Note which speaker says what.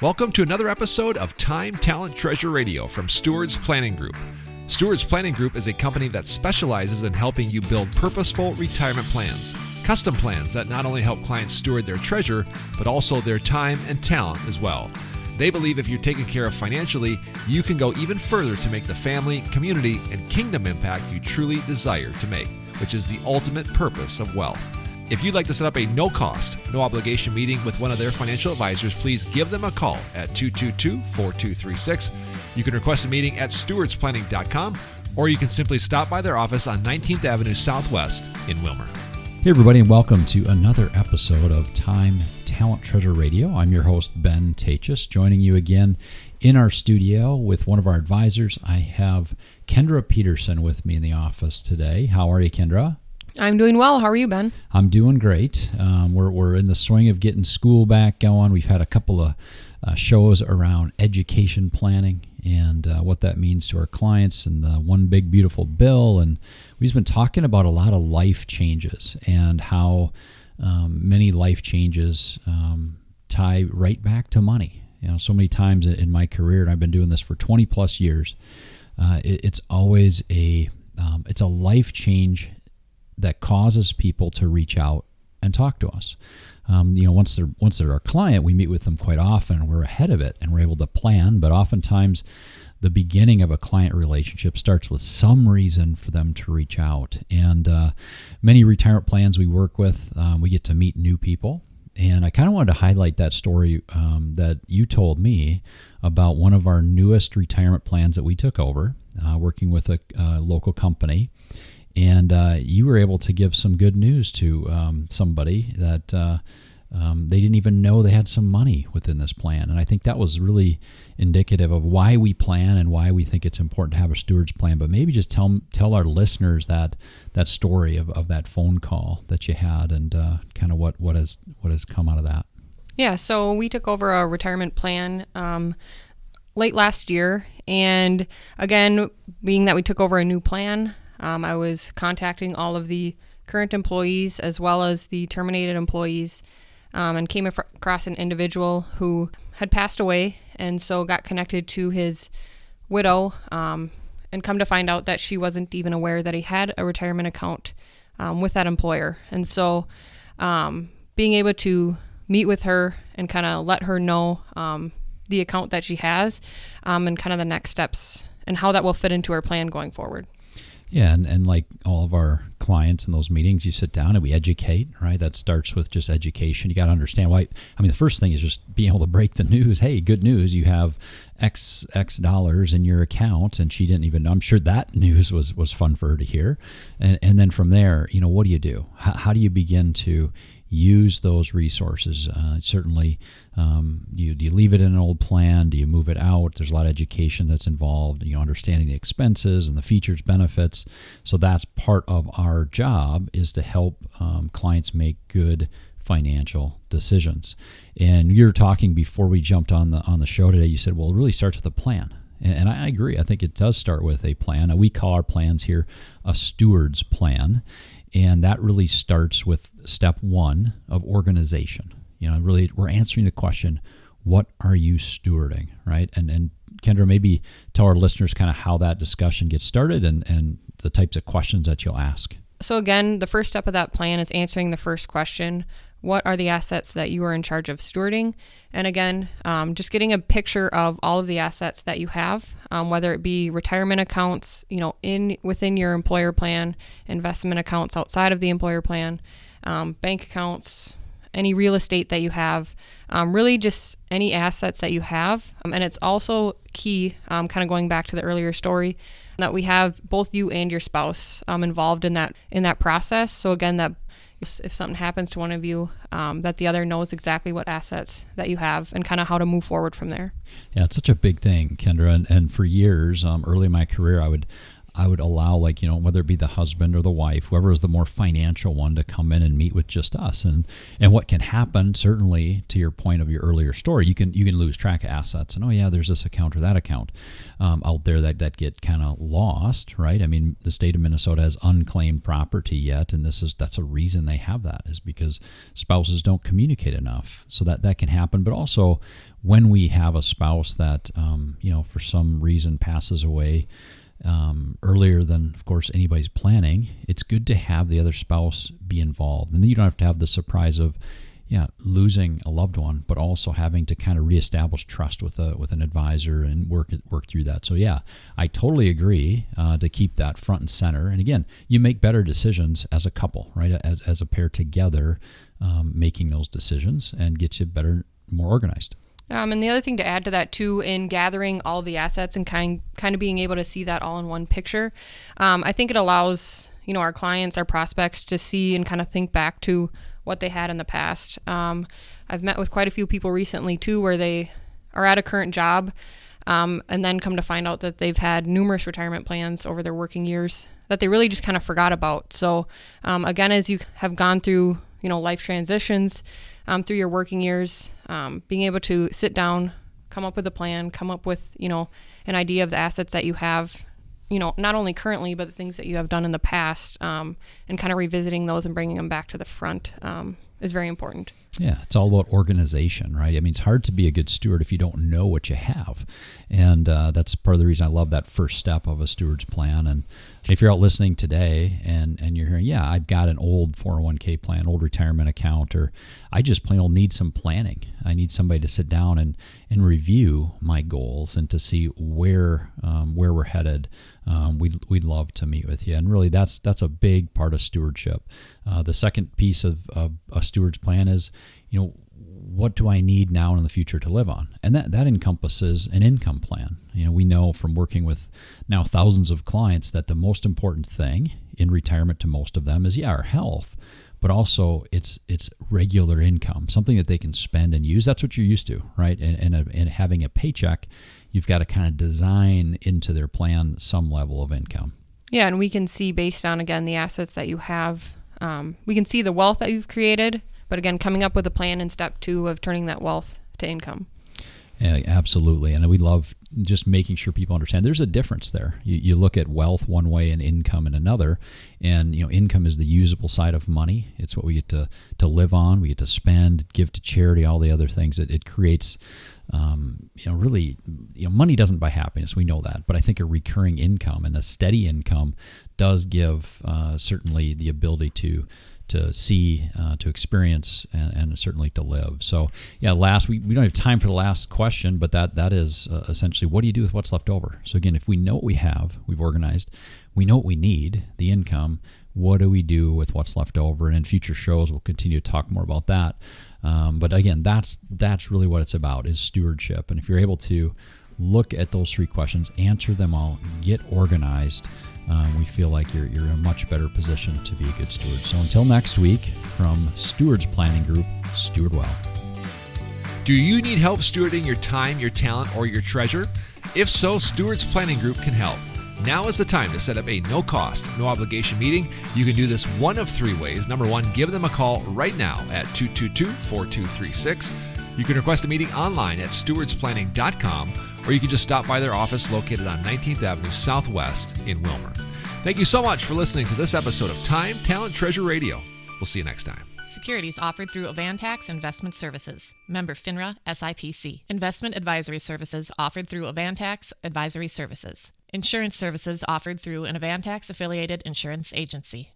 Speaker 1: Welcome to another episode of Time, Talent, Treasure Radio from Stewards Planning Group. Stewards Planning Group is a company that specializes in helping you build purposeful retirement plans, custom plans that not only help clients steward their treasure, but also their time and talent as well. They believe if you're taken care of financially, you can go even further to make the family, community, and kingdom impact you truly desire to make, which is the ultimate purpose of wealth. If you'd like to set up a no-cost, no-obligation meeting with one of their financial advisors, please give them a call at 222-4236. You can request a meeting at stewardsplanning.com, or you can simply stop by their office on 19th Avenue Southwest in Wilmer.
Speaker 2: Hey everybody, and welcome to another episode of Time, Talent, Treasure Radio. I'm your host, Ben Taatjes, joining you again in our studio with one of our advisors. I have Kendra Peterson with me in the office today. How are you, Kendra?
Speaker 3: I'm doing well. How are you, Ben?
Speaker 2: I'm doing great. We're in the swing of getting school back going. We've had a couple of shows around education planning and what that means to our clients, and the one big beautiful bill. And we've been talking about a lot of life changes and how many life changes tie right back to money. You know, so many times in my career, and I've been doing this for 20 plus years, it's always it's a life change that causes people to reach out and talk to us. Once they're our client, we meet with them quite often, and we're ahead of it, and we're able to plan. But oftentimes, the beginning of a client relationship starts with some reason for them to reach out. And many retirement plans we work with, we get to meet new people. And I kind of wanted to highlight that story that you told me about one of our newest retirement plans that we took over, working with a local company. And you were able to give some good news to somebody that they didn't even know they had some money within this plan. And I think that was really indicative of why we plan and why we think it's important to have a steward's plan. But maybe just tell our listeners that story of that phone call that you had, and kind of what has come out of that.
Speaker 3: Yeah, so we took over a retirement plan late last year. And again, being that we took over a new plan, I was contacting all of the current employees as well as the terminated employees, and came across an individual who had passed away, and so got connected to his widow, and come to find out that she wasn't even aware that he had a retirement account with that employer. And so being able to meet with her and kind of let her know the account that she has, and kind of the next steps and how that will fit into her plan going forward.
Speaker 2: Yeah, and like all of our clients in those meetings, you sit down and we educate, right? That starts with just education. You got to understand why. I mean, the first thing is just being able to break the news. Hey, good news, you have X dollars in your account, and she didn't even know. I'm sure that news was fun for her to hear. And then from there, what do you do? How do you begin to use those resources? Certainly, do you leave it in an old plan? Do you move it out? There's a lot of education that's involved, understanding the expenses and the features, benefits. So that's part of our job, is to help clients make good financial decisions. And you're talking before we jumped on the show today, you said, well, it really starts with a plan. And I agree. I think it does start with a plan. Now, we call our plans here a steward's plan. And that really starts with step one of organization. Really, we're answering the question, what are you stewarding, right? And Kendra, maybe tell our listeners kind of how that discussion gets started and the types of questions that you'll ask.
Speaker 3: So again, the first step of that plan is answering the first question: what are the assets that you are in charge of stewarding? And again, just getting a picture of all of the assets that you have, whether it be retirement accounts, within your employer plan, investment accounts outside of the employer plan, bank accounts, any real estate that you have, really just any assets that you have. And it's also key, kind of going back to the earlier story, that we have both you and your spouse involved in that process. So again, that if something happens to one of you, that the other knows exactly what assets that you have and kind of how to move forward from there.
Speaker 2: Yeah, it's such a big thing, Kendra. And for years, early in my career, I would allow, like, whether it be the husband or the wife, whoever is the more financial one, to come in and meet with just us. And what can happen, certainly to your point of your earlier story, you can lose track of assets, and there's this account or that account out there that get kind of lost, right? I mean, the state of Minnesota has unclaimed property yet, and that's a reason they have that, is because spouses don't communicate enough. So that can happen. But also, when we have a spouse that for some reason passes away earlier than, of course, anybody's planning, it's good to have the other spouse be involved. And then you don't have to have the surprise of losing a loved one, but also having to kind of reestablish trust with an advisor and work through that. So I totally agree to keep that front and center. And again, you make better decisions as a couple, right? As a pair together, making those decisions, and gets you better, more organized.
Speaker 3: And the other thing to add to that too, in gathering all the assets and kind of being able to see that all in one picture, I think it allows our clients, our prospects, to see and kind of think back to what they had in the past. I've met with quite a few people recently too, where they are at a current job, and then come to find out that they've had numerous retirement plans over their working years that they really just kind of forgot about. So again, as you have gone through life transitions, through your working years, being able to sit down, come up with a plan, come up with, an idea of the assets that you have, not only currently, but the things that you have done in the past, and kind of revisiting those and bringing them back to the front is very important.
Speaker 2: Yeah, it's all about organization, right? I mean, it's hard to be a good steward if you don't know what you have. And that's part of the reason I love that first step of a steward's plan. And if you're out listening today and you're hearing, I've got an old 401k plan, old retirement account, or I just plain old need some planning. I need somebody to sit down and review my goals and to see where we're headed. We'd love to meet with you. And really, that's a big part of stewardship. The second piece of a steward's plan is, what do I need now and in the future to live on? And that encompasses an income plan. We know from working with now thousands of clients that the most important thing in retirement to most of them is, our health, but also it's regular income, something that they can spend and use. That's what you're used to, right? And having a paycheck, you've got to kind of design into their plan some level of income.
Speaker 3: Yeah, and we can see, based on, again, the assets that you have, we can see the wealth that you've created, but again, coming up with a plan in step 2 of turning that wealth to income.
Speaker 2: Yeah, absolutely. And we love just making sure people understand there's a difference there. You look at wealth one way and income in another. And, income is the usable side of money. It's what we get to live on. We get to spend, give to charity, all the other things. It creates, really, money doesn't buy happiness. We know that. But I think a recurring income and a steady income does give certainly the ability to see, to experience, and certainly to live. So, last, we don't have time for the last question, but that is essentially, what do you do with what's left over? So again, if we know what we have, we've organized, we know what we need, the income, what do we do with what's left over? And in future shows, we'll continue to talk more about that. But again, that's really what it's about, is stewardship. And if you're able to look at those 3 questions, answer them all, get organized, we feel like you're in a much better position to be a good steward. So until next week, from Stewards Planning Group, steward well.
Speaker 1: Do you need help stewarding your time, your talent, or your treasure? If so, Stewards Planning Group can help. Now is the time to set up a no-cost, no-obligation meeting. You can do this one of 3 ways. Number 1, give them a call right now at 222-4236. You can request a meeting online at stewardsplanning.com, or you can just stop by their office located on 19th Avenue Southwest in Wilmer. Thank you so much for listening to this episode of Time, Talent, Treasure Radio. We'll see you next time.
Speaker 4: Securities offered through Avantax Investment Services. Member FINRA SIPC. Investment advisory services offered through Avantax Advisory Services. Insurance services offered through an Avantax affiliated insurance agency.